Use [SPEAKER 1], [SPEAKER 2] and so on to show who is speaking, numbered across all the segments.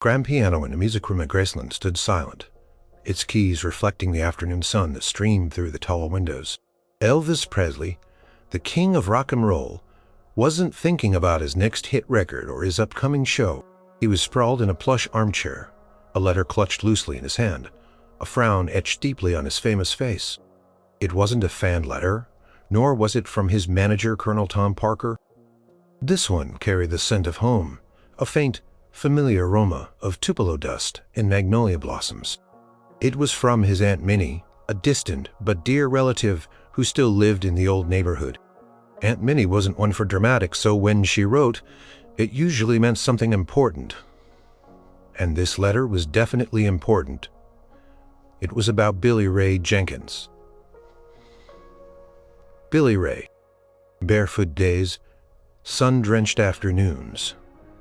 [SPEAKER 1] Grand piano in a music room at Graceland stood silent, its keys reflecting the afternoon sun that streamed through the tall windows. Elvis Presley, the king of rock and roll, wasn't thinking about his next hit record or his upcoming show. He was sprawled in a plush armchair, a letter clutched loosely in his hand, a frown etched deeply on his famous face. It wasn't a fan letter, nor was it from his manager, Colonel Tom Parker. This one carried the scent of home, a faint, familiar aroma of Tupelo dust and magnolia blossoms. It was from his Aunt Minnie, a distant but dear relative who still lived in the old neighborhood. Aunt Minnie wasn't one for dramatics, so when she wrote, it usually meant something important. And this letter was definitely important. It was about Billy Ray Jenkins. Billy Ray. Barefoot days, sun-drenched afternoons,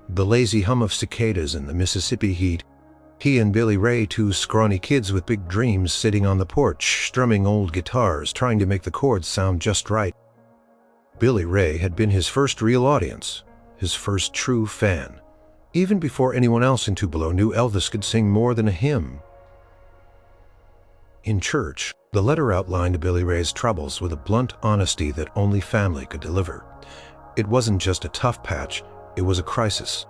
[SPEAKER 1] the lazy hum of cicadas in the Mississippi heat. He and Billy Ray, two scrawny kids with big dreams, sitting on the porch, strumming old guitars, trying to make the chords sound just right. Billy Ray had been his first real audience, his first true fan. Even before anyone else in Tupelo knew Elvis could sing more than a hymn. In church, the letter outlined Billy Ray's troubles with a blunt honesty that only family could deliver. It wasn't just a tough patch, it was a crisis.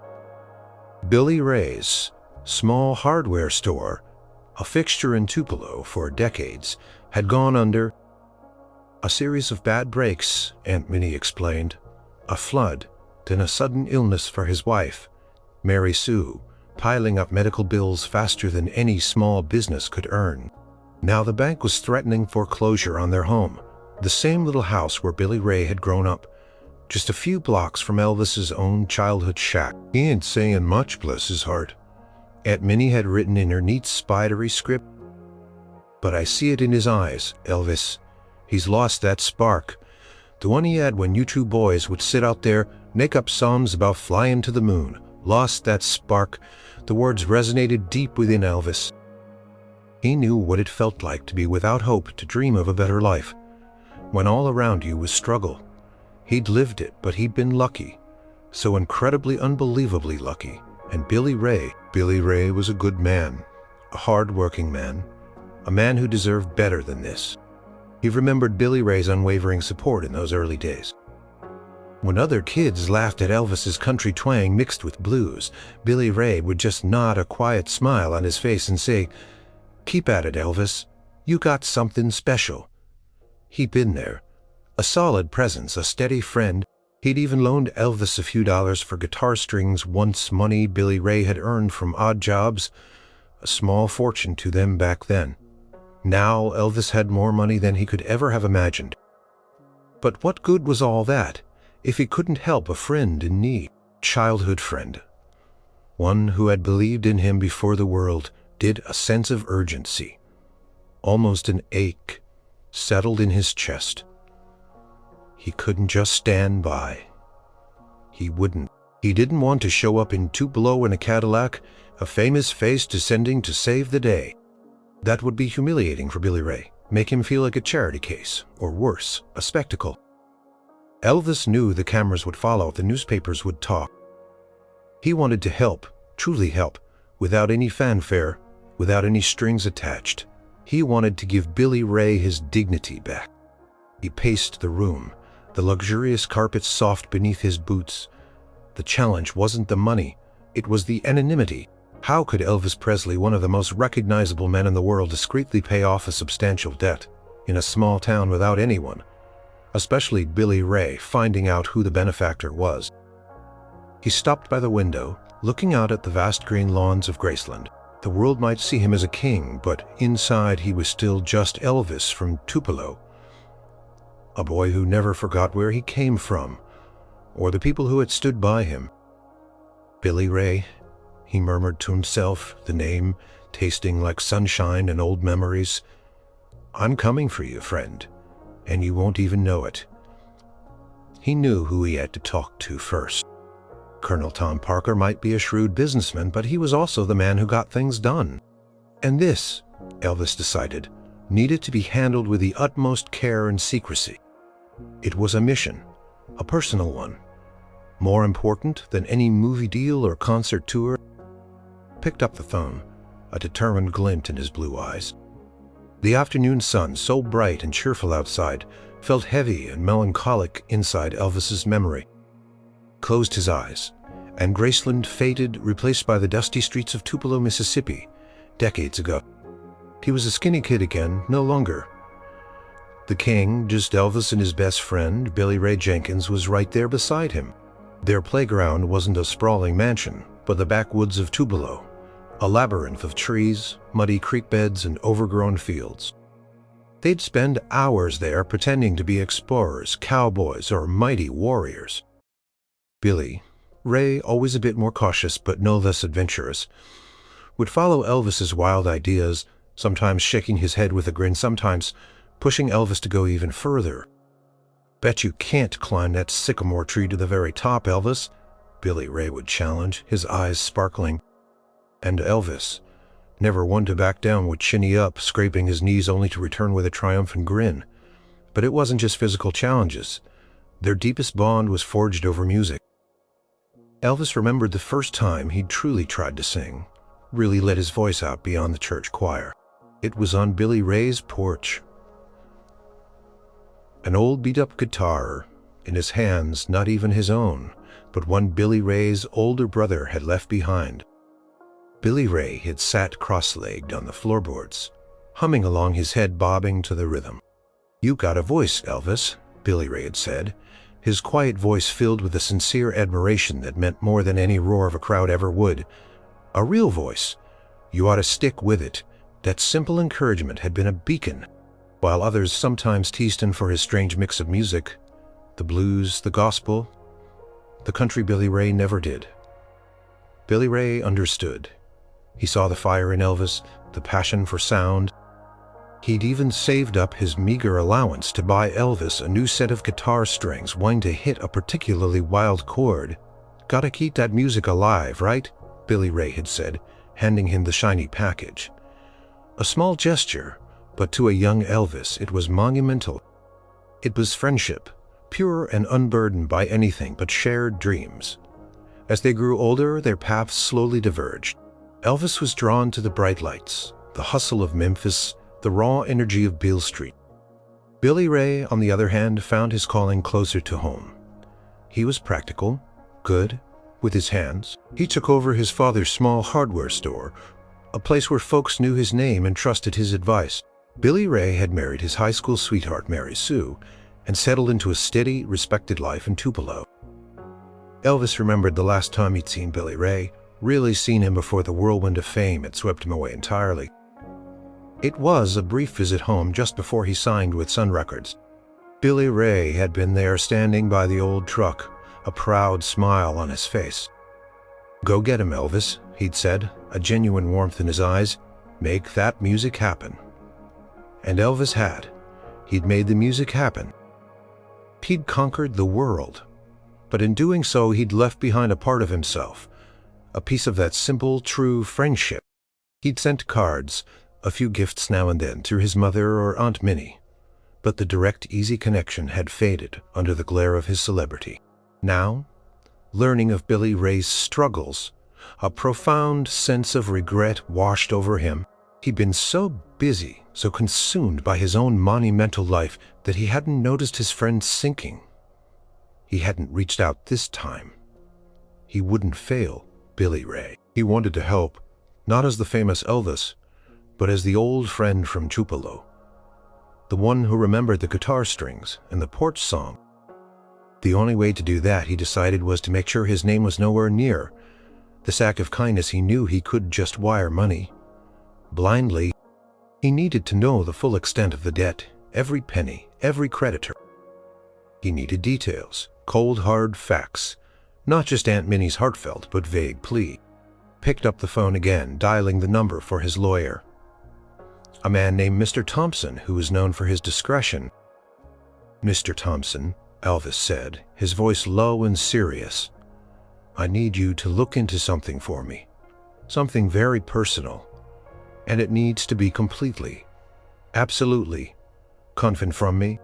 [SPEAKER 1] Billy Ray's small hardware store, a fixture in Tupelo for decades, had gone under. A series of bad breaks, Aunt Minnie explained. A flood, then a sudden illness for his wife, Mary Sue, piling up medical bills faster than any small business could earn. Now the bank was threatening foreclosure on their home, the same little house where Billy Ray had grown up, just a few blocks from Elvis's own childhood shack. He ain't saying much, bless his heart, Aunt Minnie had written in her neat spidery script. But I see it in his eyes, Elvis. He's lost that spark, the one he had when you two boys would sit out there, make up songs about flying to the moon. Lost that spark. The words resonated deep within Elvis. He knew what it felt like to be without hope, to dream of a better life, when all around you was struggle. He'd lived it, but he'd been lucky, so incredibly, unbelievably lucky. And Billy Ray was a good man, a hard-working man, a man who deserved better than this. He remembered Billy Ray's unwavering support in those early days. When other kids laughed at Elvis's country twang mixed with blues, Billy Ray would just nod a quiet smile on his face and say, "Keep at it, Elvis. You got something special." He'd been there, a solid presence, a steady friend. He'd even loaned Elvis a few dollars for guitar strings once, money Billy Ray had earned from odd jobs, a small fortune to them back then. Now Elvis had more money than he could ever have imagined. But what good was all that if he couldn't help a friend in need, childhood friend, one who had believed in him before the world did? A sense of urgency, almost an ache, settled in his chest. He couldn't just stand by. He wouldn't. He didn't want to show up in Tupelo in a Cadillac, a famous face descending to save the day. That would be humiliating for Billy Ray, make him feel like a charity case, or worse, a spectacle. Elvis knew the cameras would follow, the newspapers would talk. He wanted to help, truly help, without any fanfare, without any strings attached. He wanted to give Billy Ray his dignity back. He paced the room, the luxurious carpets soft beneath his boots. The challenge wasn't the money, it was the anonymity. How could Elvis Presley, one of the most recognizable men in the world, discreetly pay off a substantial debt in a small town without anyone, especially Billy Ray, finding out who the benefactor was? He stopped by the window, looking out at the vast green lawns of Graceland. The world might see him as a king, but inside he was still just Elvis from Tupelo, a boy who never forgot where he came from, or the people who had stood by him. Billy Ray, he murmured to himself, the name tasting like sunshine and old memories. "I'm coming for you, friend, and you won't even know it." He knew who he had to talk to first. Colonel Tom Parker might be a shrewd businessman, but he was also the man who got things done. And this, Elvis decided, needed to be handled with the utmost care and secrecy. It was a mission, a personal one, more important than any movie deal or concert tour. picked up the phone, a determined glint in his blue eyes. The afternoon sun, so bright and cheerful outside, felt heavy and melancholic inside Elvis's memory. Closed his eyes, and Graceland faded, replaced by the dusty streets of Tupelo, Mississippi, decades ago. He was a skinny kid again, no longer. The king, just Elvis and his best friend, Billy Ray Jenkins, was right there beside him. Their playground wasn't a sprawling mansion, but the backwoods of Tupelo, a labyrinth of trees, muddy creek beds, and overgrown fields. They'd spend hours there pretending to be explorers, cowboys, or mighty warriors. Billy Ray, always a bit more cautious but no less adventurous, would follow Elvis's wild ideas, sometimes shaking his head with a grin, sometimes pushing Elvis to go even further. "Bet you can't climb that sycamore tree to the very top, Elvis," Billy Ray would challenge, his eyes sparkling. And Elvis, never one to back down, would shinny up, scraping his knees only to return with a triumphant grin. But it wasn't just physical challenges. Their deepest bond was forged over music. Elvis remembered the first time he'd truly tried to sing, really let his voice out beyond the church choir. It was on Billy Ray's porch. An old beat-up guitar in his hands, not even his own, but one Billy Ray's older brother had left behind. Billy Ray had sat cross-legged on the floorboards, humming along, his head bobbing to the rhythm. "You got a voice, Elvis," Billy Ray had said, his quiet voice filled with a sincere admiration that meant more than any roar of a crowd ever would. "A real voice. You ought to stick with it." That simple encouragement had been a beacon, while others sometimes teased him for his strange mix of music, the blues, the gospel, the country. Billy Ray never did. Billy Ray understood. He saw the fire in Elvis, the passion for sound. He'd even saved up his meager allowance to buy Elvis a new set of guitar strings, one to hit a particularly wild chord. "Gotta keep that music alive, right?" Billy Ray had said, handing him the shiny package. A small gesture, but to a young Elvis it was monumental. It was friendship, pure and unburdened by anything but shared dreams. As they grew older, their paths slowly diverged. Elvis was drawn to the bright lights, the hustle of Memphis, the raw energy of Beale Street. Billy Ray, on the other hand, found his calling closer to home. He was practical, good, with his hands. He took over his father's small hardware store, a place where folks knew his name and trusted his advice. Billy Ray had married his high school sweetheart, Mary Sue, and settled into a steady, respected life in Tupelo. Elvis remembered the last time he'd seen Billy Ray, really seen him before the whirlwind of fame had swept him away entirely. It was a brief visit home just before he signed with Sun Records. Billy Ray had been there standing by the old truck, a proud smile on his face. "Go get him, Elvis," he'd said, a genuine warmth in his eyes. "Make that music happen." And Elvis had. He'd made the music happen. He'd conquered the world. But in doing so, he'd left behind a part of himself, a piece of that simple, true friendship. He'd sent cards, a few gifts now and then, to his mother or Aunt Minnie. But the direct, easy connection had faded under the glare of his celebrity. Now, learning of Billy Ray's struggles, a profound sense of regret washed over him. He'd been so busy, so consumed by his own monumental life, that he hadn't noticed his friend sinking. He hadn't reached out this time. He wouldn't fail Billy Ray. He wanted to help, not as the famous Elvis, but as the old friend from Tupelo, the one who remembered the guitar strings and the porch song. The only way to do that, he decided, was to make sure his name was nowhere near this act of kindness. He knew he could just wire money blindly. He needed to know the full extent of the debt, every penny, every creditor. He needed details, cold, hard facts, not just Aunt Minnie's heartfelt but vague plea. Picked up the phone again, dialing the number for his lawyer, a man named Mr. Thompson, who was known for his discretion. "Mr. Thompson," Elvis said, his voice low and serious, "I need you to look into something for me, something very personal, and it needs to be completely, absolutely, confidential from me."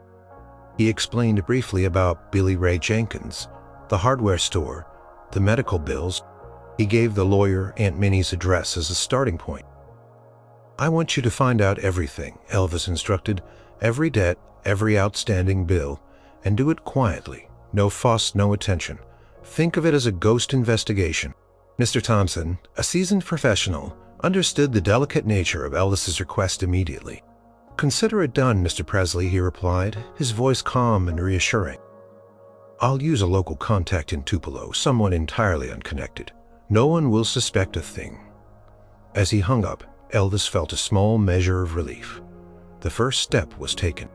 [SPEAKER 1] He explained briefly about Billy Ray Jenkins, the hardware store, the medical bills. He gave the lawyer Aunt Minnie's address as a starting point. "I want you to find out everything," Elvis instructed, "every debt, every outstanding bill, and do it quietly. No fuss, no attention. Think of it as a ghost investigation." Mr. Thompson, a seasoned professional, understood the delicate nature of Elvis's request immediately. "Consider it done, Mr. Presley," he replied, his voice calm and reassuring. "I'll use a local contact in Tupelo, someone entirely unconnected. No one will suspect a thing." As he hung up, Elvis felt a small measure of relief. The first step was taken.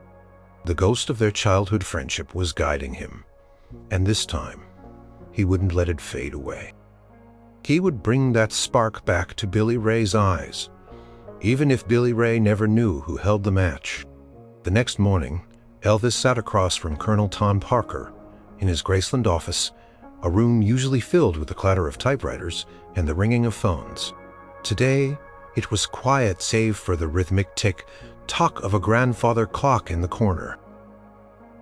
[SPEAKER 1] The ghost of their childhood friendship was guiding him, and this time, he wouldn't let it fade away. He would bring that spark back to Billy Ray's eyes, even if Billy Ray never knew who held the match. The next morning, Elvis sat across from Colonel Tom Parker in his Graceland office, a room usually filled with the clatter of typewriters and the ringing of phones. Today, it was quiet save for the rhythmic tick-tock of a grandfather clock in the corner.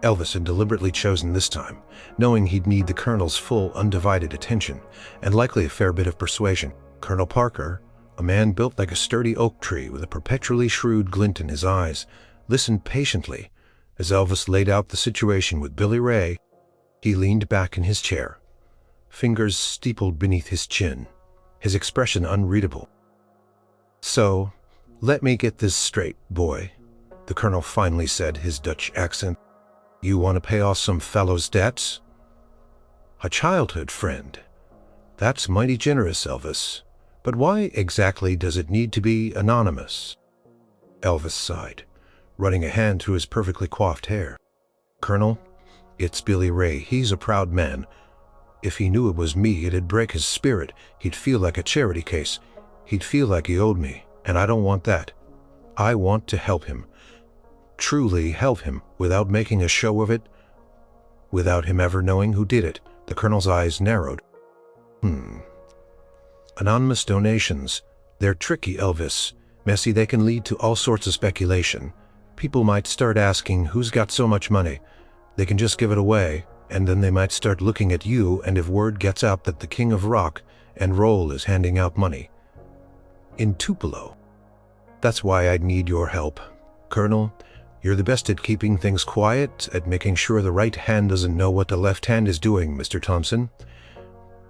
[SPEAKER 1] Elvis had deliberately chosen this time, knowing he'd need the Colonel's full, undivided attention, and likely a fair bit of persuasion. Colonel Parker, a man built like a sturdy oak tree with a perpetually shrewd glint in his eyes, listened patiently as Elvis laid out the situation with Billy Ray. He leaned back in his chair, fingers steepled beneath his chin, his expression unreadable. "So, let me get this straight, boy," the Colonel finally said, his Dutch accent. "You want to pay off some fellow's debts?" "A childhood friend. That's mighty generous, Elvis. But why exactly does it need to be anonymous?" Elvis sighed, running a hand through his perfectly coiffed hair. "Colonel, it's Billy Ray. He's a proud man. If he knew it was me, it'd break his spirit. He'd feel like a charity case. He'd feel like he owed me, and I don't want that. I want to help him. Truly help him, without making a show of it, without him ever knowing who did it." The Colonel's eyes narrowed. "Anonymous donations. They're tricky, Elvis. Messy, they can lead to all sorts of speculation. People might start asking who's got so much money. They can just give it away, and then they might start looking at you, and if word gets out that the king of rock and roll is handing out money in Tupelo. That's why I'd need your help. Colonel, you're the best at keeping things quiet, at making sure the right hand doesn't know what the left hand is doing, Mr. Thompson.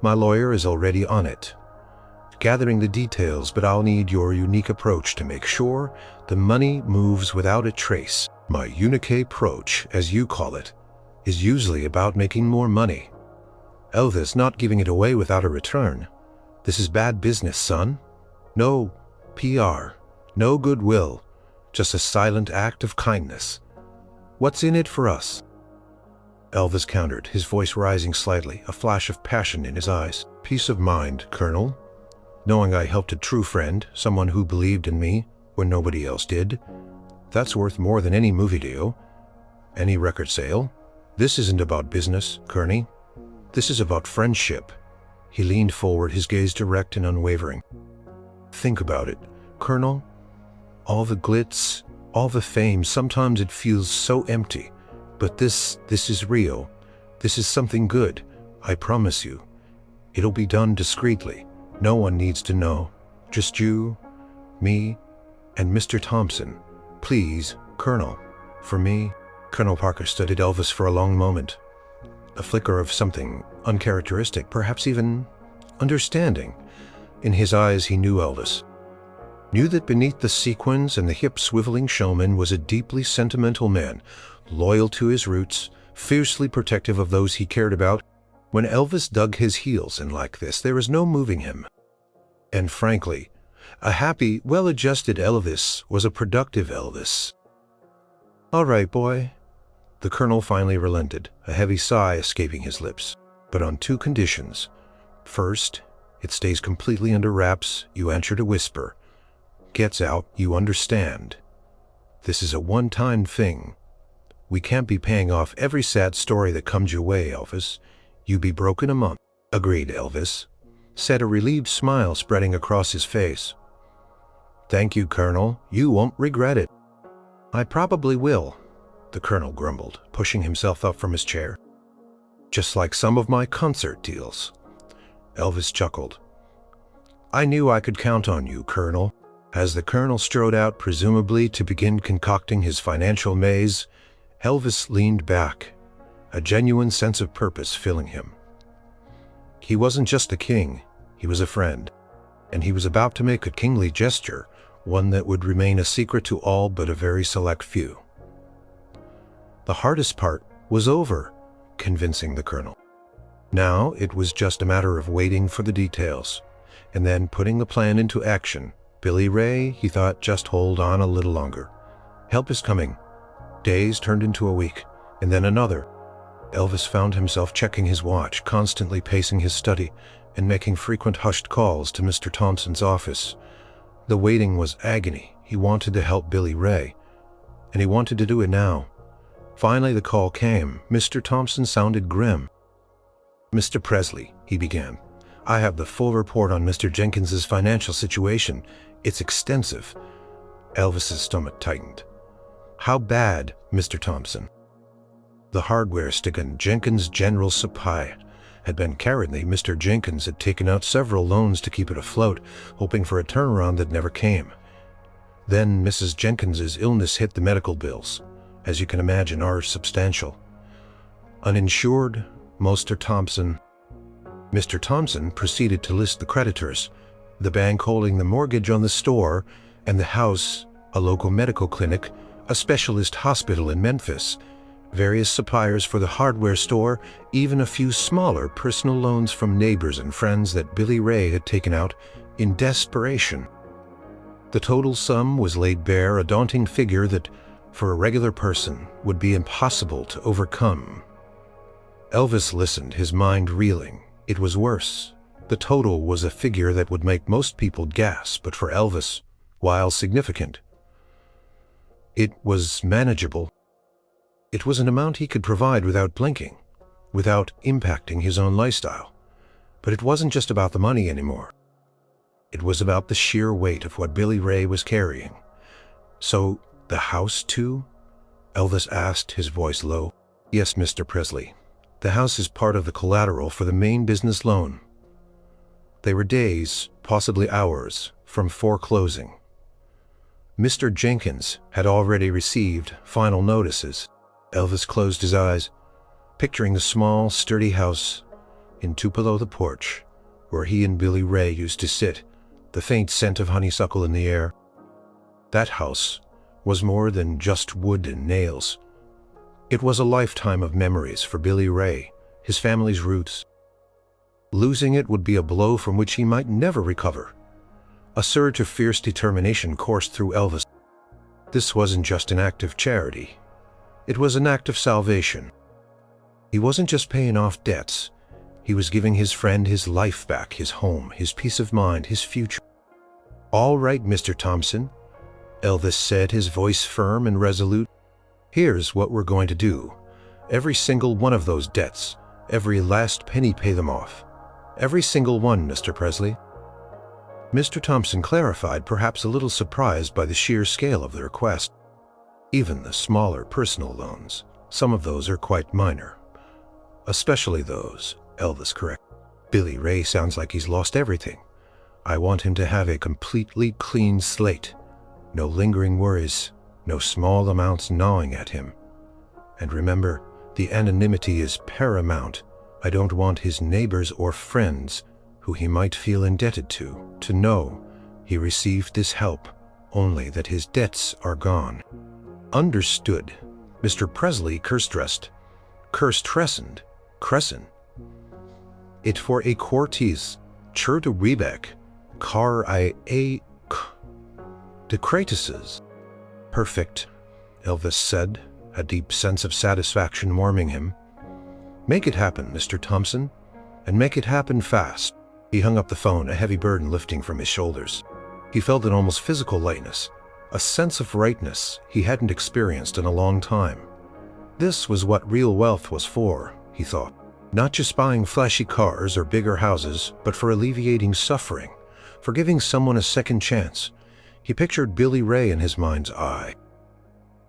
[SPEAKER 1] My lawyer is already on it, gathering the details, but I'll need your unique approach to make sure the money moves without a trace. My unique approach, as you call it, is usually about making more money. Elvis, not giving it away without a return. This is bad business, son. No PR, no goodwill, just a silent act of kindness. What's in it for us?" Elvis countered, his voice rising slightly, a flash of passion in his eyes. "Peace of mind, Colonel. Knowing I helped a true friend, someone who believed in me when nobody else did. That's worth more than any movie deal, any record sale. This isn't about business, Kearney. This is about friendship." He leaned forward, his gaze direct and unwavering. "Think about it, Colonel. All the glitz, all the fame, sometimes it feels so empty. But this is real. This is something good, I promise you. It'll be done discreetly. No one needs to know. Just you, me, and Mr. Thompson. Please, Colonel, for me." Colonel Parker studied Elvis for a long moment. A flicker of something uncharacteristic, perhaps even understanding. In his eyes he knew Elvis. Knew that beneath the sequins and the hip swiveling showman was a deeply sentimental man, loyal to his roots, fiercely protective of those he cared about. When Elvis dug his heels in like this, there was no moving him. And frankly, a happy, well-adjusted Elvis was a productive Elvis. "All right, boy." The Colonel finally relented, a heavy sigh escaping his lips. "But on two conditions. First, it stays completely under wraps. You answer to whisper. Gets out, you understand. This is a one-time thing. We can't be paying off every sad story that comes your way, Elvis. You be broke in a month." "Agreed, Elvis," said a relieved smile spreading across his face. "Thank you, Colonel. You won't regret it." "I probably will," the Colonel grumbled, pushing himself up from his chair. "Just like some of my concert deals." Elvis chuckled. "I knew I could count on you, Colonel." As the colonel strode out, presumably to begin concocting his financial maze, Elvis leaned back, a genuine sense of purpose filling him. He wasn't just a king, he was a friend, and he was about to make a kingly gesture, one that would remain a secret to all but a very select few. The hardest part was over, convincing the colonel. Now it was just a matter of waiting for the details, and then putting the plan into action. Billy Ray, he thought, just hold on a little longer. Help is coming. Days turned into a week, and then another. Elvis found himself checking his watch, constantly pacing his study, and making frequent hushed calls to Mr. Thompson's office. The waiting was agony. He wanted to help Billy Ray, and he wanted to do it now. Finally, the call came. Mr. Thompson sounded grim. "Mr. Presley," he began, "I have the full report on Mr. Jenkins's financial situation. It's extensive." Elvis's stomach tightened. "How bad, Mr. Thompson?" The hardware stick and Jenkins' general supply had been currently. Mr. Jenkins had taken out several loans to keep it afloat, hoping for a turnaround that never came. Then Mrs. Jenkins's illness hit. The medical bills, as you can imagine, are substantial. Uninsured, Mr. Thompson. Mr. Thompson proceeded to list the creditors, the bank holding the mortgage on the store, and the house, a local medical clinic, a specialist hospital in Memphis, various suppliers for the hardware store, even a few smaller personal loans from neighbors and friends that Billy Ray had taken out in desperation. The total sum was laid bare, a daunting figure that, for a regular person, would be impossible to overcome. Elvis listened, his mind reeling. It was worse. The total was a figure that would make most people gasp, but for Elvis, while significant, it was manageable. It was an amount he could provide without blinking, without impacting his own lifestyle. But it wasn't just about the money anymore. It was about the sheer weight of what Billy Ray was carrying. "So, the house too?" Elvis asked, his voice low. "Yes, Mr. Presley. The house is part of the collateral for the main business loan." They were days, possibly hours, from foreclosing. Mr. Jenkins had already received final notices. Elvis closed his eyes, picturing the small, sturdy house in Tupelo, the porch, where he and Billy Ray used to sit, the faint scent of honeysuckle in the air. That house was more than just wood and nails. It was a lifetime of memories for Billy Ray, his family's roots. Losing it would be a blow from which he might never recover. A surge of fierce determination coursed through Elvis. This wasn't just an act of charity. It was an act of salvation. He wasn't just paying off debts. He was giving his friend his life back, his home, his peace of mind, his future. "All right, Mr. Thompson," Elvis said, his voice firm and resolute. "Here's what we're going to do. Every single one of those debts, every last penny, pay them off. Every single one, Mr. Presley." Mr. Thompson clarified, perhaps a little surprised by the sheer scale of the request. "Even the smaller personal loans, some of those are quite minor." "Especially those," Elvis corrected. "Billy Ray sounds like he's lost everything. I want him to have a completely clean slate. No lingering worries, no small amounts gnawing at him. And remember, the anonymity is paramount. I don't want his neighbors or friends, who he might feel indebted to know he received this help, only that his debts are gone." "Understood." Mr. Presley crescent. "It for a quartis, chur to Rebec, car I a Decretises." "Perfect," Elvis said, a deep sense of satisfaction warming him. "Make it happen, Mr. Thompson, and make it happen fast." He hung up the phone, a heavy burden lifting from his shoulders. He felt an almost physical lightness, a sense of rightness he hadn't experienced in a long time. This was what real wealth was for, he thought. Not just buying flashy cars or bigger houses, but for alleviating suffering, for giving someone a second chance. He pictured Billy Ray in his mind's eye.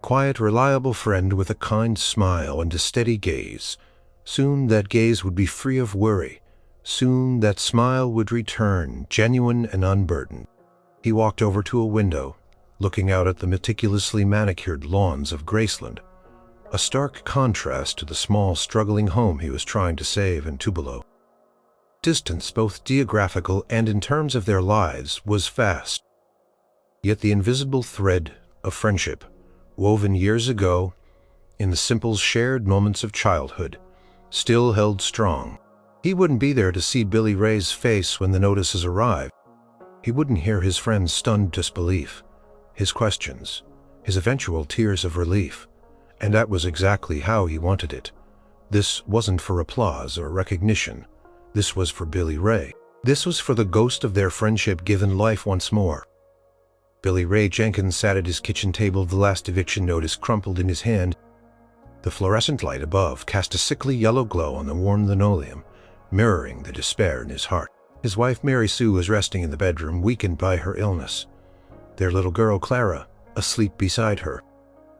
[SPEAKER 1] Quiet, reliable friend with a kind smile and a steady gaze. Soon that gaze would be free of worry. Soon that smile would return, genuine and unburdened. He walked over to a window, looking out at the meticulously manicured lawns of Graceland, a stark contrast to the small, struggling home he was trying to save in Tupelo. Distance, both geographical and in terms of their lives, was vast. Yet the invisible thread of friendship, woven years ago in the simple shared moments of childhood, still held strong. He wouldn't be there to see Billy Ray's face when the notices arrived. He wouldn't hear his friend's stunned disbelief, his questions, his eventual tears of relief. And that was exactly how he wanted it. This wasn't for applause or recognition. This was for Billy Ray. This was for the ghost of their friendship given life once more. Billy Ray Jenkins sat at his kitchen table, the last eviction notice crumpled in his hand. The fluorescent light above cast a sickly yellow glow on the worn linoleum, mirroring the despair in his heart. His wife Mary Sue was resting in the bedroom, weakened by her illness. Their little girl Clara, asleep beside her.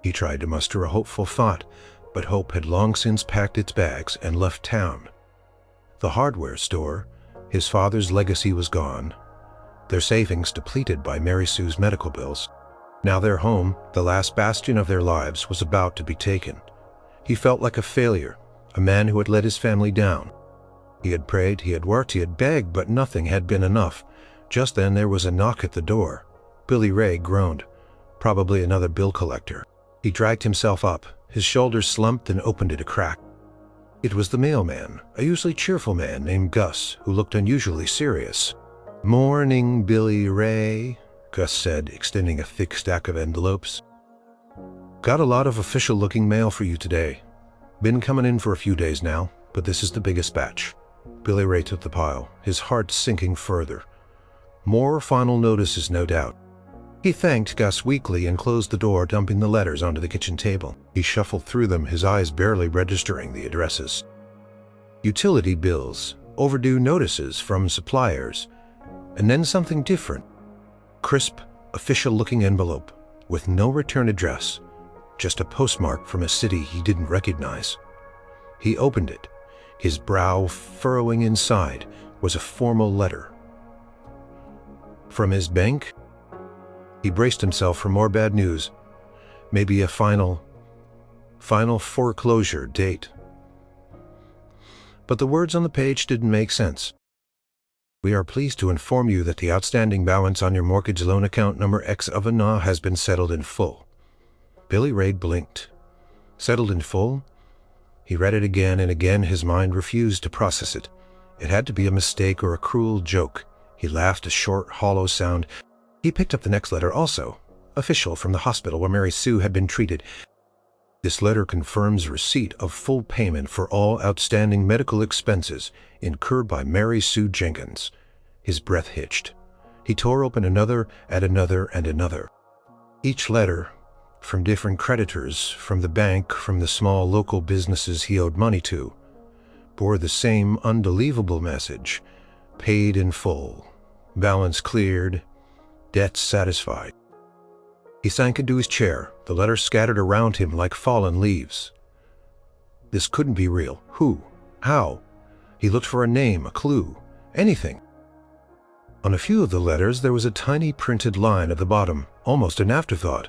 [SPEAKER 1] He tried to muster a hopeful thought, but hope had long since packed its bags and left town. The hardware store, his father's legacy, was gone, their savings depleted by Mary Sue's medical bills. Now their home, the last bastion of their lives, was about to be taken. He felt like a failure, a man who had let his family down. He had prayed, he had worked, he had begged, but nothing had been enough. Just then there was a knock at the door. Billy Ray groaned. Probably another bill collector. He dragged himself up, his shoulders slumped, and opened it a crack. It was the mailman, a usually cheerful man named Gus, who looked unusually serious. "Morning, Billy Ray," Gus said, extending a thick stack of envelopes. "Got a lot of official-looking mail for you today. Been coming in for a few days now, but this is the biggest batch." Billy Ray took the pile, his heart sinking further. More final notices, no doubt. He thanked Gus weakly and closed the door, dumping the letters onto the kitchen table. He shuffled through them, his eyes barely registering the addresses. Utility bills, overdue notices from suppliers, and then something different. Crisp, official-looking envelope with no return address, just a postmark from a city he didn't recognize. He opened it. His brow furrowing. Inside was a formal letter. From his bank? He braced himself for more bad news. Maybe a final foreclosure date. But the words on the page didn't make sense. "We are pleased to inform you that the outstanding balance on your mortgage loan account number X of ANA has been settled in full." Billy Ray blinked. Settled in full? He read it again and again. His mind refused to process it. It had to be a mistake or a cruel joke. He laughed, a short, hollow sound. He picked up the next letter also, official, from the hospital where Mary Sue had been treated. "This letter confirms receipt of full payment for all outstanding medical expenses incurred by Mary Sue Jenkins." His breath hitched. He tore open another and another and another. Each letter, from different creditors, from the bank, from the small local businesses he owed money to, bore the same unbelievable message: paid in full, balance cleared, debts satisfied. He sank into his chair, the letters scattered around him like fallen leaves. This couldn't be real. Who? How? He looked for a name, a clue, anything. On a few of the letters there was a tiny printed line at the bottom, almost an afterthought: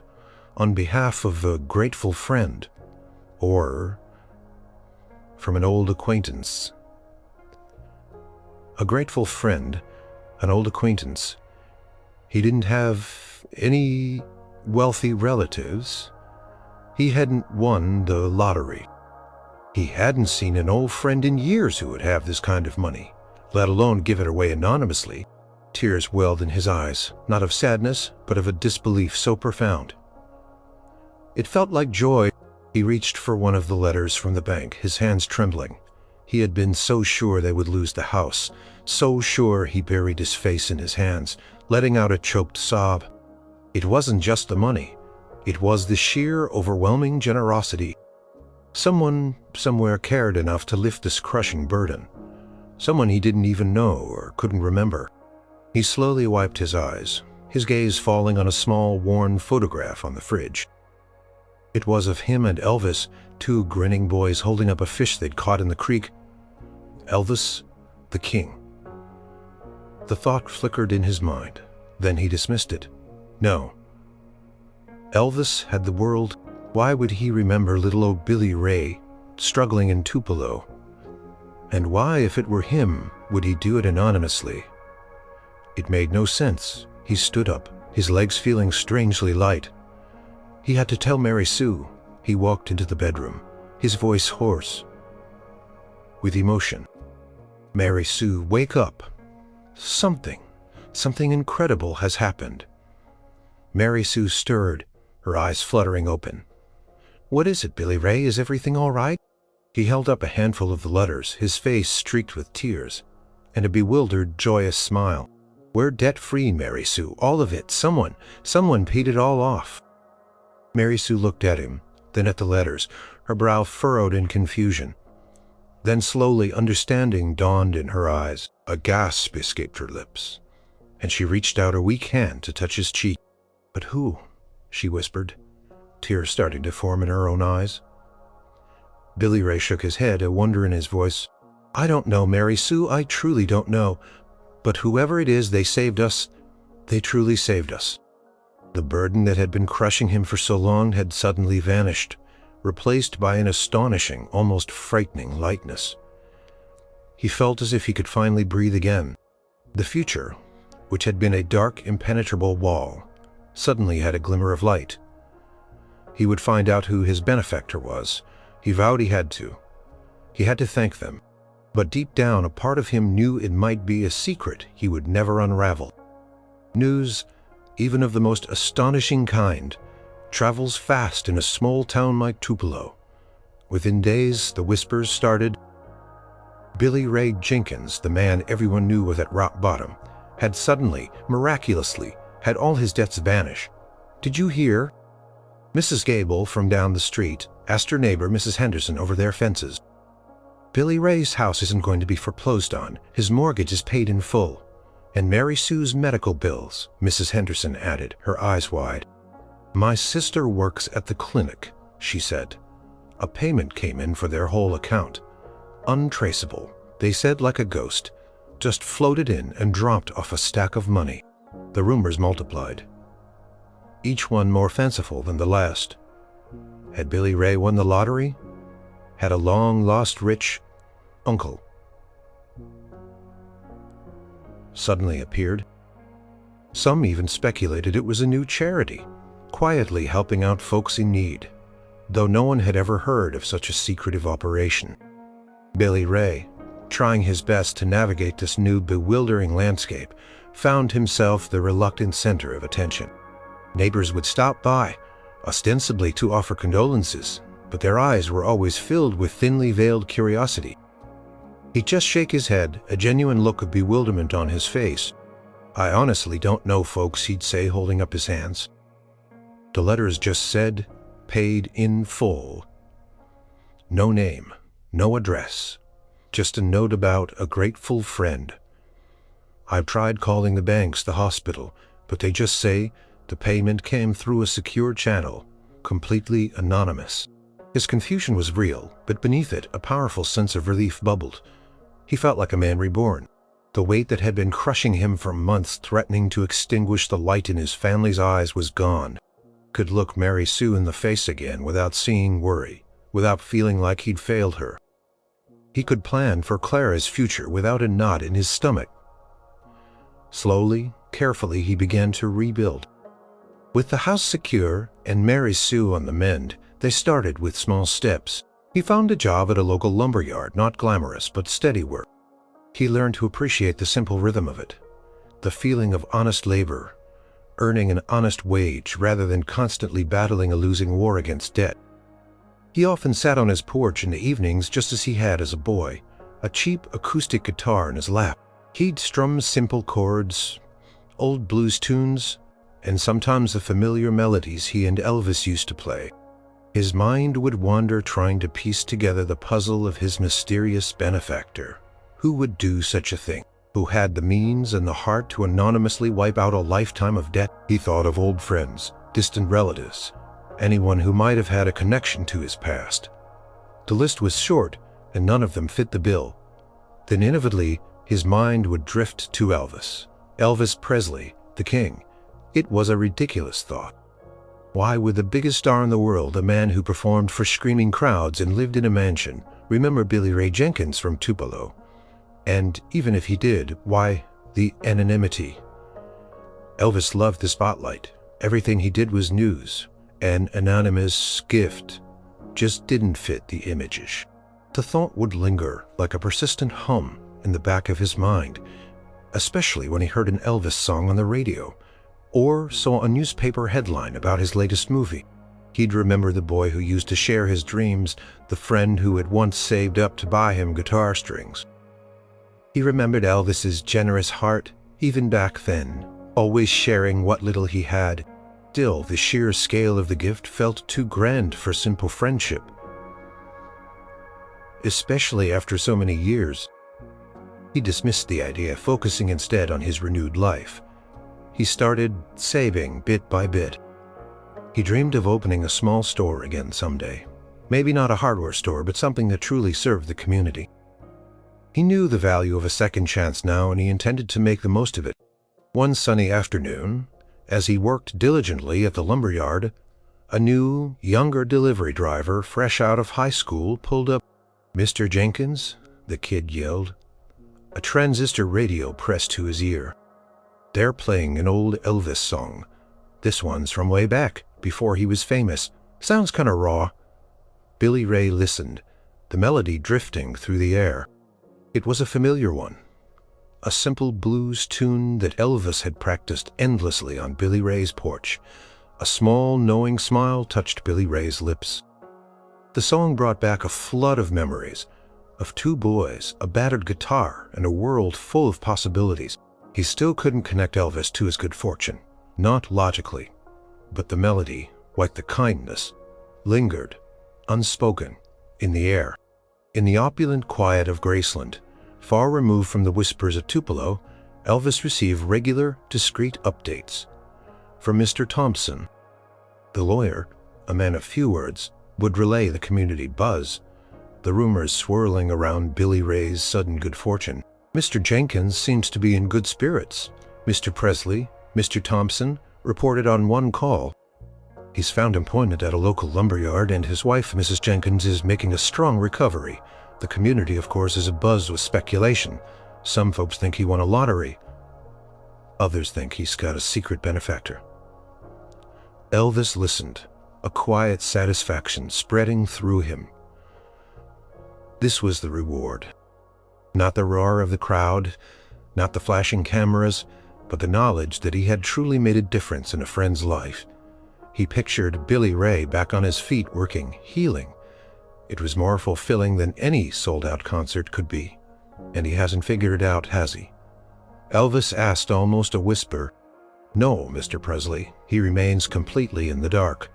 [SPEAKER 1] "On behalf of a grateful friend," or "From an old acquaintance." A grateful friend, an old acquaintance. He didn't have any wealthy relatives. He hadn't won the lottery. He hadn't seen an old friend in years who would have this kind of money, let alone give it away anonymously. Tears welled in his eyes, not of sadness, but of a disbelief so profound. It felt like joy. He reached for one of the letters from the bank, his hands trembling. He had been so sure they would lose the house, so sure. He buried his face in his hands, letting out a choked sob. It wasn't just the money. It was the sheer, overwhelming generosity. Someone, somewhere, cared enough to lift this crushing burden. Someone he didn't even know or couldn't remember. He slowly wiped his eyes, his gaze falling on a small, worn photograph on the fridge. It was of him and Elvis, two grinning boys holding up a fish they'd caught in the creek. Elvis, the king. The thought flickered in his mind. Then he dismissed it. No. Elvis had the world. Why would he remember little old Billy Ray struggling in Tupelo? And why, if it were him, would he do it anonymously? It made no sense. He stood up, his legs feeling strangely light. He had to tell Mary Sue. He walked into the bedroom, his voice hoarse with emotion. Mary Sue, wake up. Something incredible has happened. Mary Sue stirred, her eyes fluttering open. What is it, Billy Ray? Is everything all right? He held up a handful of the letters, his face streaked with tears, and a bewildered, joyous smile. We're debt-free, Mary Sue, all of it. Someone paid it all off. Mary Sue looked at him, then at the letters, her brow furrowed in confusion. Then slowly understanding dawned in her eyes. A gasp escaped her lips, and she reached out a weak hand to touch his cheek. But who? She whispered, tears starting to form in her own eyes. Billy Ray shook his head, a wonder in his voice. I don't know, Mary Sue, I truly don't know. But whoever it is, they saved us. They truly saved us. The burden that had been crushing him for so long had suddenly vanished, replaced by an astonishing, almost frightening lightness. He felt as if he could finally breathe again. The future, which had been a dark, impenetrable wall, suddenly had a glimmer of light. He would find out who his benefactor was. He vowed he had to. He had to thank them. But deep down, a part of him knew it might be a secret he would never unravel. News, even of the most astonishing kind, travels fast in a small town like Tupelo. Within days, the whispers started. Billy Ray Jenkins, the man everyone knew was at rock bottom, had suddenly, miraculously, had all his debts vanish. Did you hear? Mrs. Gable from down the street asked her neighbor, Mrs. Henderson, over their fences. Billy Ray's house isn't going to be foreclosed on. His mortgage is paid in full. And Mary Sue's medical bills, Mrs. Henderson added, her eyes wide. My sister works at the clinic, she said. A payment came in for their whole account. Untraceable, they said, like a ghost. Just floated in and dropped off a stack of money. The rumors multiplied, each one more fanciful than the last. Had Billy Ray won the lottery? Had a long-lost rich uncle suddenly appeared? Some even speculated it was a new charity, quietly helping out folks in need, though no one had ever heard of such a secretive operation. Billy Ray, trying his best to navigate this new, bewildering landscape, found himself the reluctant center of attention. Neighbors would stop by, ostensibly to offer condolences, but their eyes were always filled with thinly veiled curiosity. He'd just shake his head, a genuine look of bewilderment on his face. I honestly don't know, folks, he'd say, holding up his hands. The letters just said, paid in full. No name, no address, just a note about a grateful friend. I've tried calling the banks, the hospital, but they just say the payment came through a secure channel, completely anonymous. His confusion was real, but beneath it, a powerful sense of relief bubbled. He felt like a man reborn. The weight that had been crushing him for months, threatening to extinguish the light in his family's eyes, was gone. Could look Mary Sue in the face again without seeing worry, without feeling like he'd failed her. He could plan for Clara's future without a knot in his stomach. Slowly, carefully, he began to rebuild. With the house secure and Mary Sue on the mend, they started with small steps. He found a job at a local lumber yard, not glamorous, but steady work. He learned to appreciate the simple rhythm of it, the feeling of honest labor, earning an honest wage rather than constantly battling a losing war against debt. He often sat on his porch in the evenings just as he had as a boy, a cheap acoustic guitar in his lap. He'd strum simple chords, old blues tunes, and sometimes the familiar melodies he and Elvis used to play. His mind would wander trying to piece together the puzzle of his mysterious benefactor. Who would do such a thing? Who had the means and the heart to anonymously wipe out a lifetime of debt? He thought of old friends, distant relatives, anyone who might have had a connection to his past. The list was short, and none of them fit the bill. Then inevitably, his mind would drift to Elvis. Elvis Presley, the king. It was a ridiculous thought. Why would the biggest star in the world, a man who performed for screaming crowds and lived in a mansion, remember Billy Ray Jenkins from Tupelo? And even if he did, why the anonymity? Elvis loved the spotlight. Everything he did was news. An anonymous gift just didn't fit the images. The thought would linger like a persistent hum in the back of his mind, especially when he heard an Elvis song on the radio or saw a newspaper headline about his latest movie. He'd remember the boy who used to share his dreams, the friend who had once saved up to buy him guitar strings. He remembered Elvis's generous heart, even back then, always sharing what little he had. Still, the sheer scale of the gift felt too grand for simple friendship, especially after so many years. He dismissed the idea, focusing instead on his renewed life. He started saving bit by bit. He dreamed of opening a small store again someday. Maybe not a hardware store, but something that truly served the community. He knew the value of a second chance now, and he intended to make the most of it. One sunny afternoon, as he worked diligently at the lumberyard, a new, younger delivery driver, fresh out of high school, pulled up. "Mr. Jenkins?" the kid yelled. A transistor radio pressed to his ear. They're playing an old Elvis song. This one's from way back, before he was famous. Sounds kinda raw. Billy Ray listened, the melody drifting through the air. It was a familiar one. A simple blues tune that Elvis had practiced endlessly on Billy Ray's porch. A small, knowing smile touched Billy Ray's lips. The song brought back a flood of memories, of two boys, a battered guitar, and a world full of possibilities. He still couldn't connect Elvis to his good fortune, not logically, but the melody, like the kindness, lingered, unspoken, in the air. In the opulent quiet of Graceland, far removed from the whispers of Tupelo, Elvis received regular, discreet updates. From Mr. Thompson, the lawyer, a man of few words, would relay the community buzz, the rumors swirling around Billy Ray's sudden good fortune. Mr. Jenkins seems to be in good spirits. Mr. Presley, Mr. Thompson, reported on one call. He's found employment at a local lumberyard, and his wife, Mrs. Jenkins, is making a strong recovery. The community, of course, is abuzz with speculation. Some folks think he won a lottery. Others think he's got a secret benefactor. Elvis listened, a quiet satisfaction spreading through him. This was the reward. Not the roar of the crowd, not the flashing cameras, but the knowledge that he had truly made a difference in a friend's life. He pictured Billy Ray back on his feet working, healing. It was more fulfilling than any sold-out concert could be. And he hasn't figured it out, has he? Elvis asked, almost a whisper. "No, Mr. Presley, he remains completely in the dark.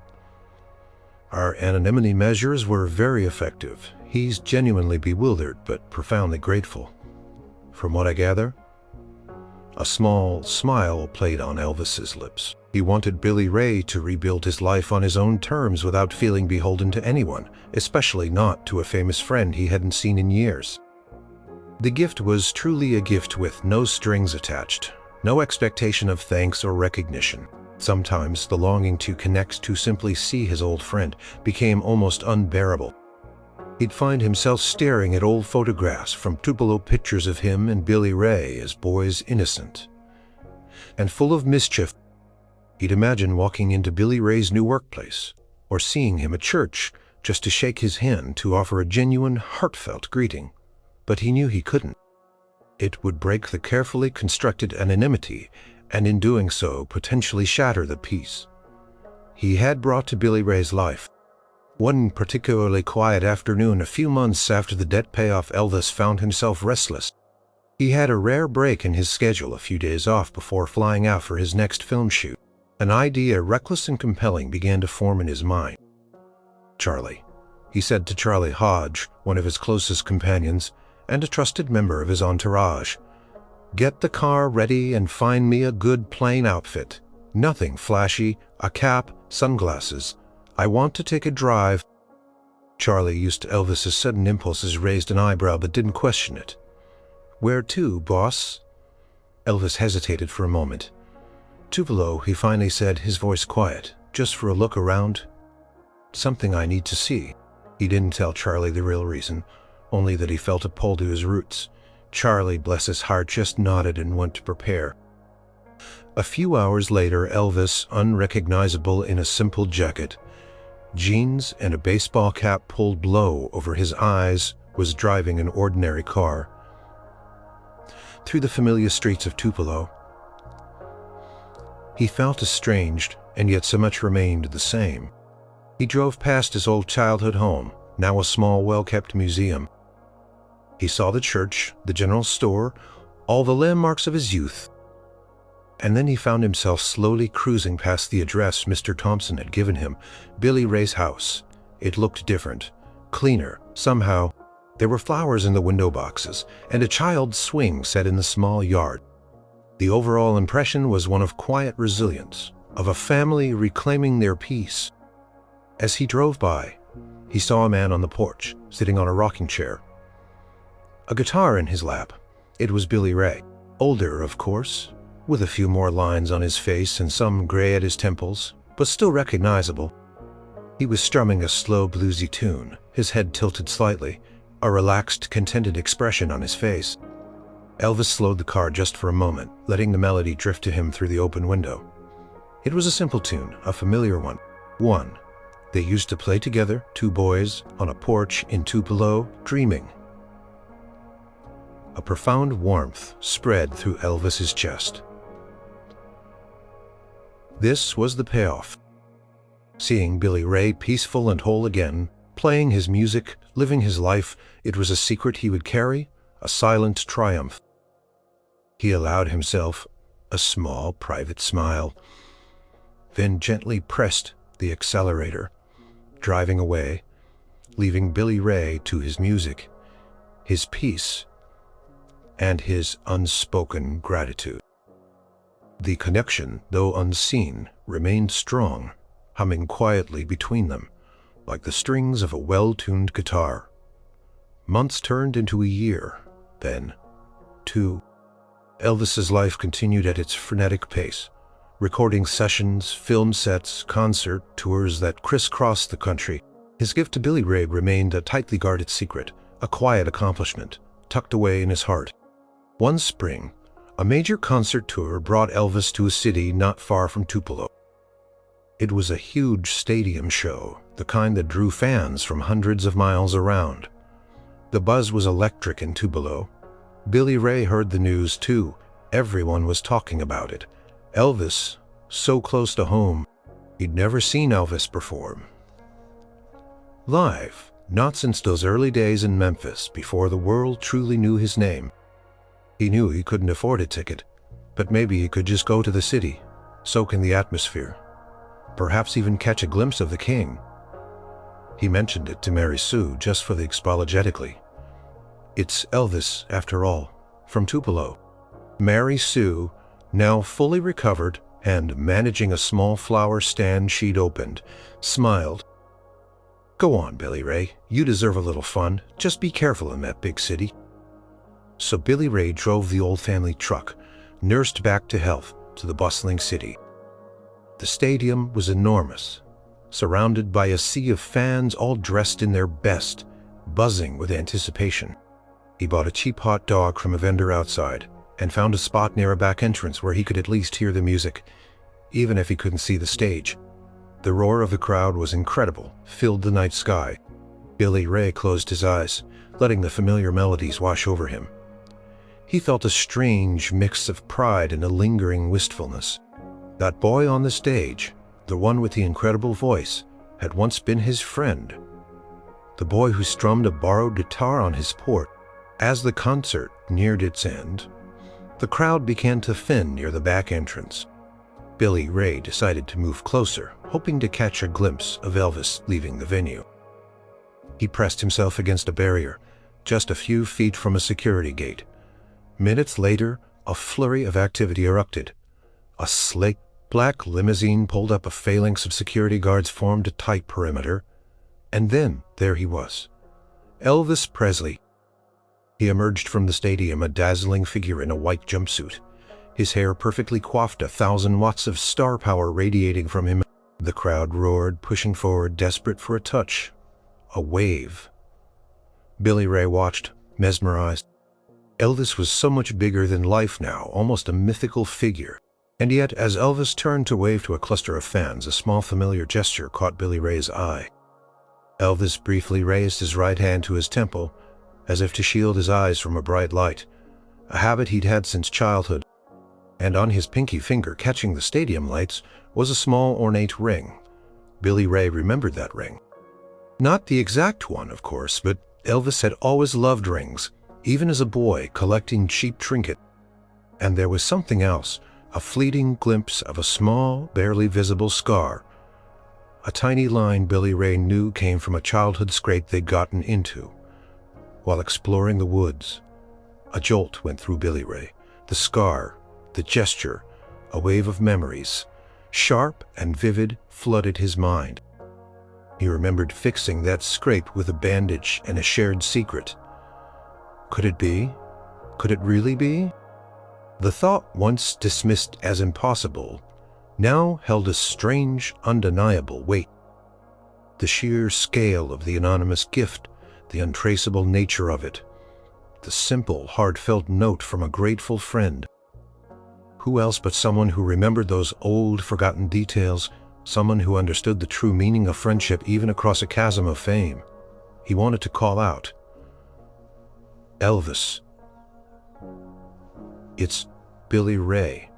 [SPEAKER 1] Our anonymity measures were very effective. He's genuinely bewildered, but profoundly grateful. From what I gather?" A small smile played on Elvis's lips. He wanted Billy Ray to rebuild his life on his own terms without feeling beholden to anyone, especially not to a famous friend he hadn't seen in years. The gift was truly a gift with no strings attached, no expectation of thanks or recognition. Sometimes the longing to connect, to simply see his old friend, became almost unbearable. He'd find himself staring at old photographs from Tupelo, pictures of him and Billy Ray as boys, innocent and full of mischief. He'd imagine walking into Billy Ray's new workplace, or seeing him at church just to shake his hand, to offer a genuine, heartfelt greeting. But he knew he couldn't. It would break the carefully constructed anonymity, and in doing so, potentially shatter the peace he had brought to Billy Ray's life. One particularly quiet afternoon, a few months after the debt payoff, Elvis found himself restless. He had a rare break in his schedule, a few days off before flying out for his next film shoot. An idea, reckless and compelling, began to form in his mind. "Charlie," he said to Charlie Hodge, one of his closest companions and a trusted member of his entourage, "get the car ready and find me a good plain outfit. Nothing flashy, a cap, sunglasses. I want to take a drive." Charlie, used to Elvis's sudden impulses, raised an eyebrow but didn't question it. "Where to, boss?" Elvis hesitated for a moment. "Tupelo," he finally said, his voice quiet. "Just for a look around. Something I need to see." He didn't tell Charlie the real reason, only that he felt a pull to his roots. Charlie, bless his heart, just nodded and went to prepare. A few hours later, Elvis, unrecognizable in a simple jacket, jeans, and a baseball cap pulled low over his eyes, was driving an ordinary car through the familiar streets of Tupelo. He felt estranged, and yet so much remained the same. He drove past his old childhood home, now a small, well-kept museum. He saw the church, the general store, all the landmarks of his youth. And then he found himself slowly cruising past the address Mr. Thompson had given him, Billy Ray's house. It looked different, cleaner, somehow. There were flowers in the window boxes, and a child's swing set in the small yard. The overall impression was one of quiet resilience, of a family reclaiming their peace. As he drove by, he saw a man on the porch, sitting on a rocking chair, a guitar in his lap. It was Billy Ray, older, of course, with a few more lines on his face and some gray at his temples, but still recognizable. He was strumming a slow bluesy tune, his head tilted slightly, a relaxed, contented expression on his face. Elvis slowed the car just for a moment, letting the melody drift to him through the open window. It was a simple tune, a familiar one. One they used to play together, two boys, on a porch in Tupelo, dreaming. A profound warmth spread through Elvis's chest. This was the payoff. Seeing Billy Ray peaceful and whole again, playing his music, living his life, it was a secret he would carry, a silent triumph. He allowed himself a small private smile, then gently pressed the accelerator, driving away, leaving Billy Ray to his music, his peace, and his unspoken gratitude. The connection, though unseen, remained strong, humming quietly between them, like the strings of a well-tuned guitar. Months turned into a year, then 2. Elvis's life continued at its frenetic pace, recording sessions, film sets, concert tours that crisscrossed the country. His gift to Billy Ray remained a tightly guarded secret, a quiet accomplishment, tucked away in his heart. One spring, a major concert tour brought Elvis to a city not far from Tupelo. It was a huge stadium show, the kind that drew fans from hundreds of miles around. The buzz was electric in Tupelo. Billy Ray heard the news too. Everyone was talking about it. Elvis, so close to home. He'd never seen Elvis perform live, not since those early days in Memphis, before the world truly knew his name. He knew he couldn't afford a ticket, but maybe he could just go to the city, soak in the atmosphere, perhaps even catch a glimpse of the king. He mentioned it to Mary Sue just for the apologetically. It's Elvis, after all, from Tupelo. Mary Sue, now fully recovered and managing a small flower stand she'd opened, smiled. "Go on, Billy Ray. You deserve a little fun. Just be careful in that big city." So Billy Ray drove the old family truck, nursed back to health, to the bustling city. The stadium was enormous, surrounded by a sea of fans all dressed in their best, buzzing with anticipation. He bought a cheap hot dog from a vendor outside and found a spot near a back entrance where he could at least hear the music, even if he couldn't see the stage. The roar of the crowd was incredible, filled the night sky. Billy Ray closed his eyes, letting the familiar melodies wash over him. He felt a strange mix of pride and a lingering wistfulness. That boy on the stage, the one with the incredible voice, had once been his friend. The boy who strummed a borrowed guitar on his porch. As the concert neared its end, the crowd began to thin near the back entrance. Billy Ray decided to move closer, hoping to catch a glimpse of Elvis leaving the venue. He pressed himself against a barrier, just a few feet from a security gate. Minutes later, a flurry of activity erupted. A sleek black limousine pulled up, a phalanx of security guards formed a tight perimeter, and then there he was, Elvis Presley. He emerged from the stadium, a dazzling figure in a white jumpsuit. His hair perfectly coiffed, 1,000 watts of star power radiating from him. The crowd roared, pushing forward, desperate for a touch, a wave. Billy Ray watched, mesmerized. Elvis was so much bigger than life now, almost a mythical figure. And yet, as Elvis turned to wave to a cluster of fans, a small familiar gesture caught Billy Ray's eye. Elvis briefly raised his right hand to his temple, as if to shield his eyes from a bright light, a habit he'd had since childhood. And on his pinky finger, catching the stadium lights, was a small ornate ring. Billy Ray remembered that ring. Not the exact one, of course, but Elvis had always loved rings, even as a boy collecting cheap trinkets. And there was something else, a fleeting glimpse of a small, barely visible scar. A tiny line Billy Ray knew came from a childhood scrape they'd gotten into. While exploring the woods, a jolt went through Billy Ray. The scar, the gesture, a wave of memories, sharp and vivid, flooded his mind. He remembered fixing that scrape with a bandage and a shared secret. Could it be? Could it really be? The thought, once dismissed as impossible, now held a strange, undeniable weight. The sheer scale of the anonymous gift, the untraceable nature of it, the simple, heartfelt note from a grateful friend. Who else but someone who remembered those old, forgotten details, someone who understood the true meaning of friendship even across a chasm of fame? He wanted to call out, "Elvis, it's Billy Ray."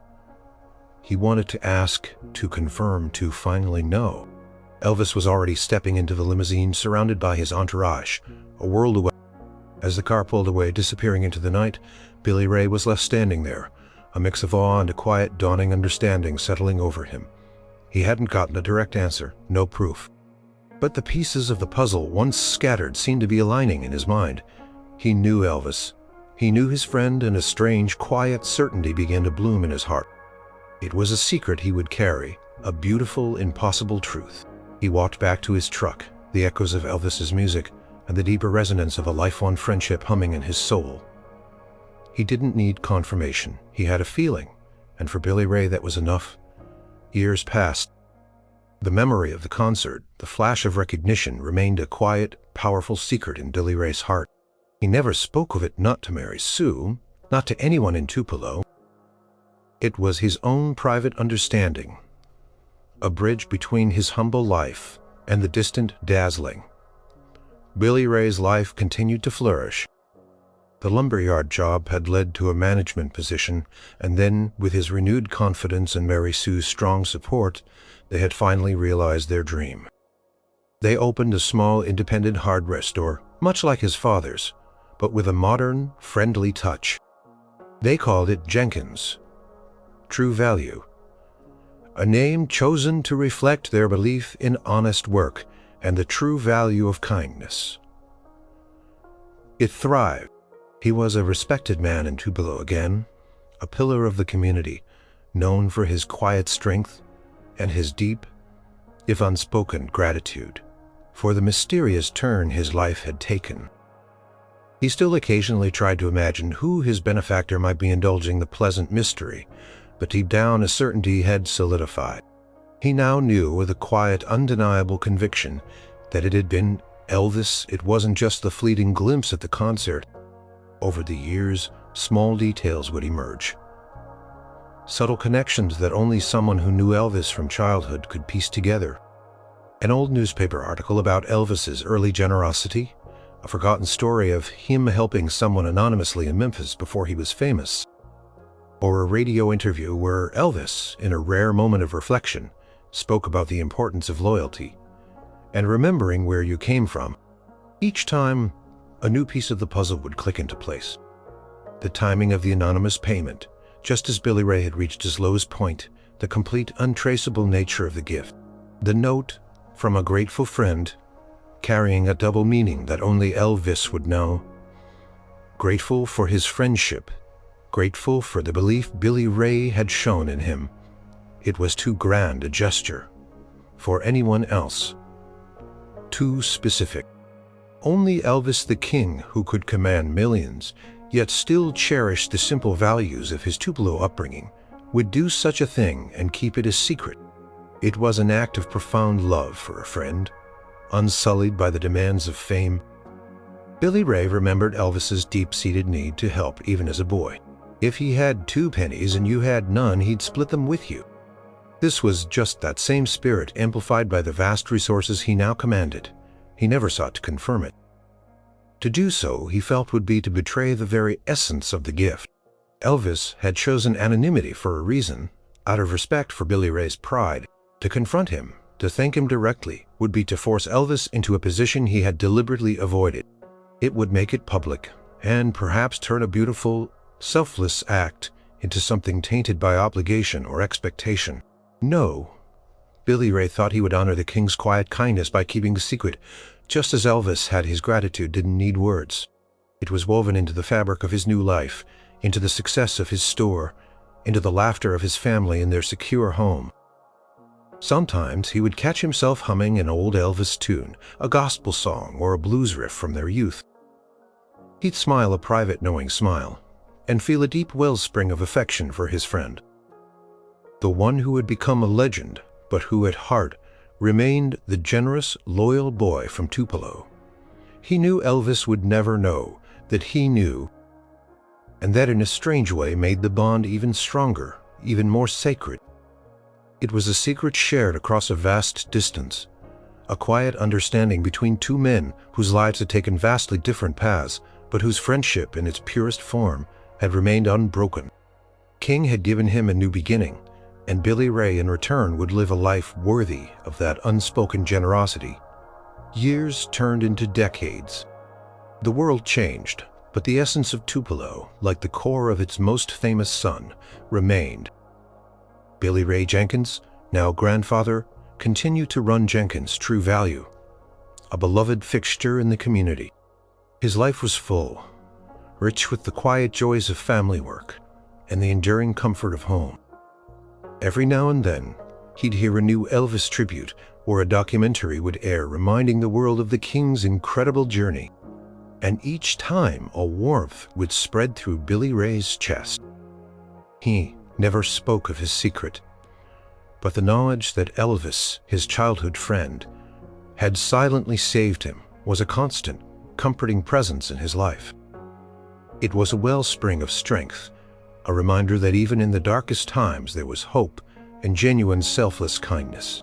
[SPEAKER 1] He wanted to ask, to confirm, to finally know. Elvis was already stepping into the limousine, surrounded by his entourage, a world away. As the car pulled away, disappearing into the night, Billy Ray was left standing there, a mix of awe and a quiet, dawning understanding settling over him. He hadn't gotten a direct answer, no proof. But the pieces of the puzzle, once scattered, seemed to be aligning in his mind. He knew Elvis. He knew his friend, and a strange, quiet certainty began to bloom in his heart. It was a secret he would carry, a beautiful, impossible truth. He walked back to his truck, the echoes of Elvis's music, and the deeper resonance of a lifelong friendship humming in his soul. He didn't need confirmation. He had a feeling, and for Billy Ray that was enough. Years passed. The memory of the concert, the flash of recognition, remained a quiet, powerful secret in Billy Ray's heart. He never spoke of it, not to Mary Sue, not to anyone in Tupelo. It was his own private understanding, a bridge between his humble life and the distant dazzling. Billy Ray's life continued to flourish. The lumberyard job had led to a management position, and then, with his renewed confidence and Mary Sue's strong support, they had finally realized their dream. They opened a small independent hardware store, much like his father's, but with a modern, friendly touch. They called it Jenkins, True Value, a name chosen to reflect their belief in honest work and the true value of kindness. It thrived. He was a respected man in Tupelo again, a pillar of the community, known for his quiet strength and his deep, if unspoken, gratitude for the mysterious turn his life had taken. He still occasionally tried to imagine who his benefactor might be, indulging the pleasant mystery, but deep down a certainty had solidified. He now knew with a quiet, undeniable conviction that it had been Elvis. It wasn't just the fleeting glimpse at the concert. Over the years, small details would emerge. Subtle connections that only someone who knew Elvis from childhood could piece together. An old newspaper article about Elvis's early generosity, a forgotten story of him helping someone anonymously in Memphis before he was famous, or a radio interview where Elvis, in a rare moment of reflection, spoke about the importance of loyalty and remembering where you came from. Each time, a new piece of the puzzle would click into place. The timing of the anonymous payment, just as Billy Ray had reached his lowest point, the complete, untraceable nature of the gift. The note from a grateful friend, carrying a double meaning that only Elvis would know. Grateful for his friendship, grateful for the belief Billy Ray had shown in him. It was too grand a gesture for anyone else. Too specific. Only Elvis the King, who could command millions, yet still cherish the simple values of his Tupelo upbringing, would do such a thing and keep it a secret. It was an act of profound love for a friend, unsullied by the demands of fame. Billy Ray remembered Elvis's deep-seated need to help even as a boy. If he had 2 pennies and you had none, he'd split them with you. This was just that same spirit amplified by the vast resources he now commanded. He never sought to confirm it. To do so, he felt, would be to betray the very essence of the gift. Elvis had chosen anonymity for a reason, out of respect for Billy Ray's pride. To confront him, to thank him directly, would be to force Elvis into a position he had deliberately avoided. It would make it public, and perhaps turn a beautiful, selfless act into something tainted by obligation or expectation. No, Billy Ray thought he would honor the king's quiet kindness by keeping the secret, just as Elvis had his gratitude didn't need words. It was woven into the fabric of his new life, into the success of his store, into the laughter of his family in their secure home. Sometimes he would catch himself humming an old Elvis tune, a gospel song or a blues riff from their youth. He'd smile a private knowing smile, and feel a deep wellspring of affection for his friend. The one who had become a legend, but who at heart remained the generous, loyal boy from Tupelo. He knew Elvis would never know that he knew, and that in a strange way made the bond even stronger, even more sacred. It was a secret shared across a vast distance, a quiet understanding between 2 men whose lives had taken vastly different paths, but whose friendship in its purest form had remained unbroken. King had given him a new beginning, and Billy Ray in return would live a life worthy of that unspoken generosity. Years turned into decades. The world changed, but the essence of Tupelo, like the core of its most famous son, remained. Billy Ray Jenkins, now grandfather, continued to run Jenkins True Value, a beloved fixture in the community. His life was full, rich with the quiet joys of family work and the enduring comfort of home. Every now and then, he'd hear a new Elvis tribute or a documentary would air reminding the world of the King's incredible journey. And each time a warmth would spread through Billy Ray's chest. He never spoke of his secret, but the knowledge that Elvis, his childhood friend, had silently saved him was a constant, comforting presence in his life. It was a wellspring of strength, a reminder that even in the darkest times there was hope and genuine selfless kindness.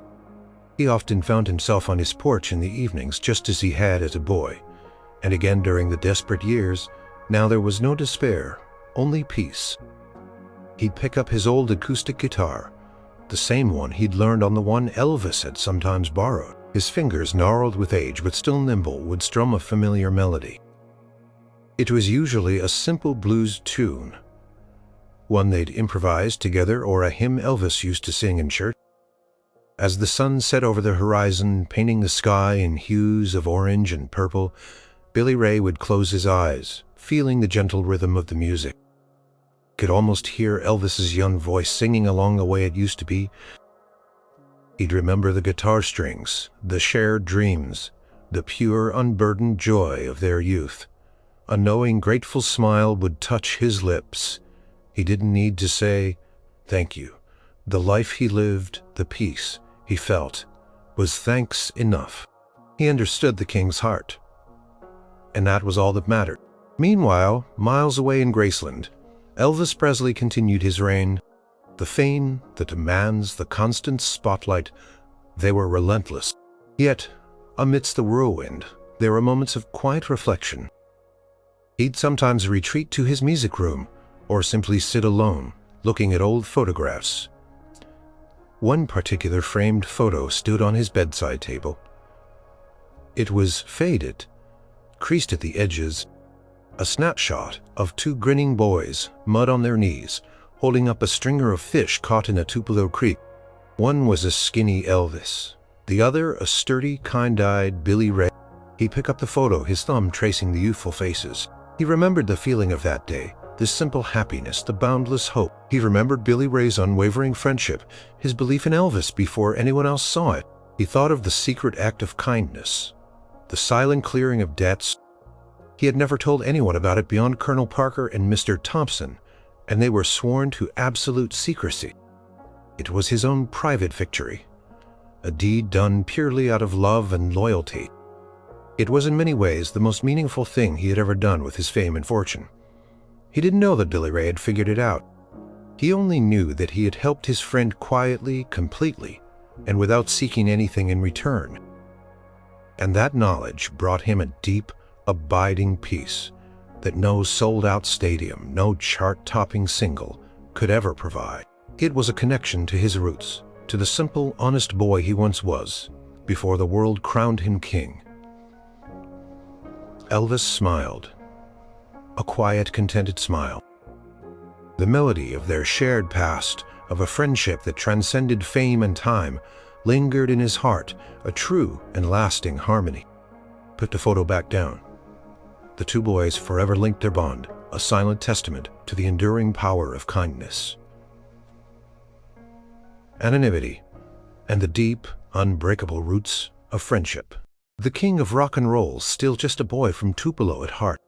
[SPEAKER 1] He often found himself on his porch in the evenings just as he had as a boy, and again during the desperate years. Now there was no despair, only peace. He'd pick up his old acoustic guitar, the same one he'd learned on the one Elvis had sometimes borrowed. His fingers, gnarled with age but still nimble, would strum a familiar melody. It was usually a simple blues tune, one they'd improvised together or a hymn Elvis used to sing in church. As the sun set over the horizon, painting the sky in hues of orange and purple, Billy Ray would close his eyes, feeling the gentle rhythm of the music. Could almost hear Elvis's young voice singing along the way it used to be. He'd remember the guitar strings, the shared dreams, the pure, unburdened joy of their youth. A knowing, grateful smile would touch his lips. He didn't need to say, "Thank you." The life he lived, the peace he felt, was thanks enough. He understood the King's heart, and that was all that mattered. Meanwhile, miles away in Graceland, Elvis Presley continued his reign. The fame, the demands, the constant spotlight, they were relentless. Yet, amidst the whirlwind, there were moments of quiet reflection. He'd sometimes retreat to his music room, or simply sit alone, looking at old photographs. One particular framed photo stood on his bedside table. It was faded, creased at the edges, a snapshot of 2 grinning boys, mud on their knees, holding up a stringer of fish caught in a Tupelo creek. One was a skinny Elvis, the other a sturdy, kind-eyed Billy Ray. He'd pick up the photo, his thumb tracing the youthful faces. He remembered the feeling of that day, the simple happiness, the boundless hope. He remembered Billy Ray's unwavering friendship, his belief in Elvis before anyone else saw it. He thought of the secret act of kindness, the silent clearing of debts. He had never told anyone about it beyond Colonel Parker and Mr. Thompson, and they were sworn to absolute secrecy. It was his own private victory, a deed done purely out of love and loyalty. It was in many ways the most meaningful thing he had ever done with his fame and fortune. He didn't know that Billy Ray had figured it out. He only knew that he had helped his friend quietly, completely, and without seeking anything in return. And that knowledge brought him a deep, abiding peace that no sold-out stadium, no chart-topping single could ever provide. It was a connection to his roots, to the simple, honest boy he once was, before the world crowned him king. Elvis smiled, a quiet, contented smile. The melody of their shared past, of a friendship that transcended fame and time, lingered in his heart, a true and lasting harmony. Put the photo back down. The two boys forever linked their bond, a silent testament to the enduring power of kindness, anonymity, and the deep, unbreakable roots of friendship. The king of rock and roll, still just a boy from Tupelo at heart.